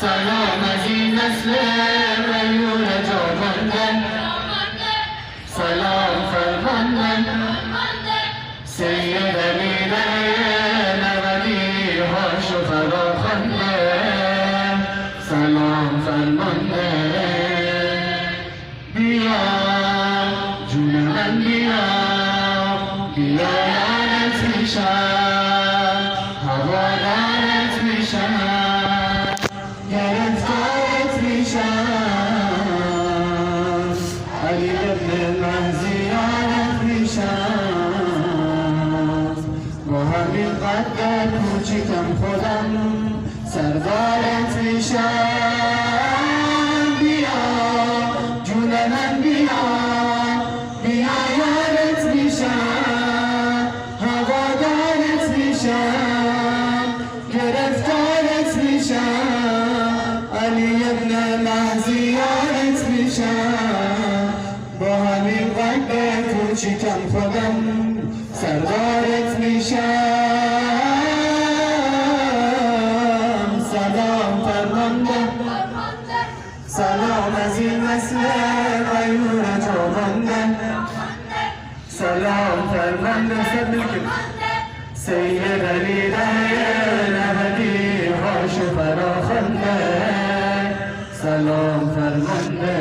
سلام از این نسل غیور جامانده، سلام فرمانده سید علی نبوی هاش و فراخوانده، سلام فرمانده. بیا جون من بیا، بیا یادت میشم، هوادارت میشم، گرفتارت میشم، علی ابن من زیارت میشم، با همین قدر کوچیکم خودم سردارت میشم. بیا جون من بیا، بیا یارت میشم، هوادارت میشم، گرفتارت میشم، علی ابن مهدیارت میشم، با همین قلب کوچیکم خودم سردارت میشم. سلام فرمانده، سلام از این نسل غیور جامانده، سلام فرمانده سید علی نبوی هاش و فراخوانده، سلام فرمانده.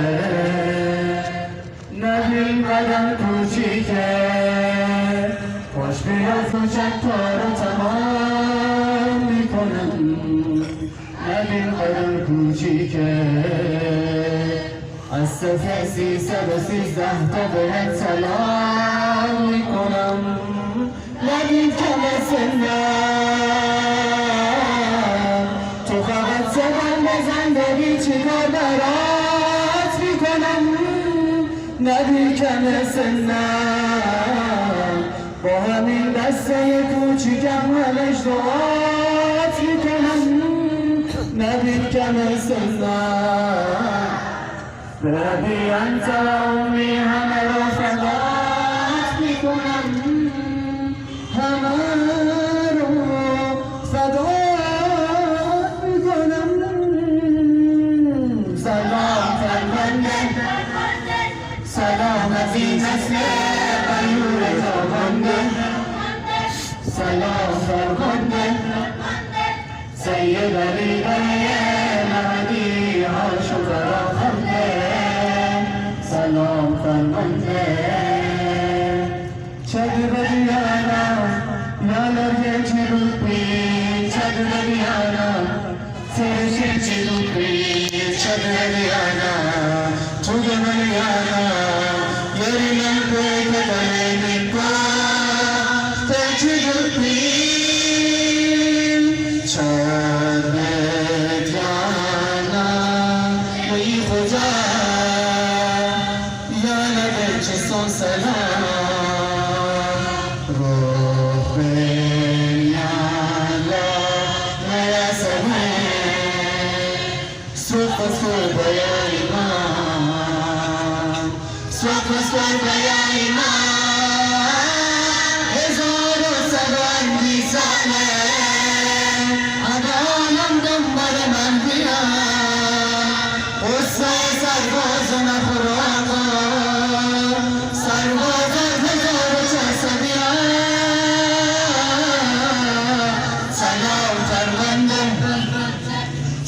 نبی قدم کوچیکه خوش بیاد کوچک تا رو تمام میکنم، نبی قدم کوچیکه از صفحه 313 تا بهت سلام میکنم. نبی کم سنم تو فقط صدام بزن ببین چیکار برات میکنم. نبی کم سنم با همین دسته کوچیکم همش دعات میکنم. نبی کم سنم ببی انت و امی همه را فدات میکنم، همه رو فدات میکنم. سلام فرمانده، سلام از این نسل غیور جامانده، سلام فرمانده سید علی نبوی هاش و فراخوانده، سلام فرمانده. چه بدیانم یالر چه روپی، چه بدیانم سرش چه روپی، چه بدیانم تو بدیانم یاری من کوی کدای میکا چه روپی، چه بدیانم وی خدا یالر چه سون سلام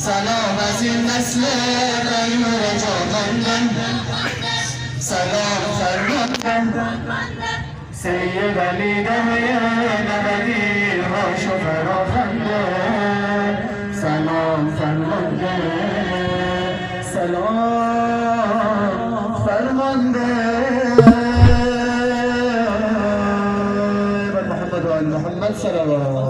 سلام از این نسل غیور جامانده، سلام فرمانده سید علی نبوی هاش و فراخوانده، سلام فرمانده، سلام فرمانده. محمد و محمد صلوات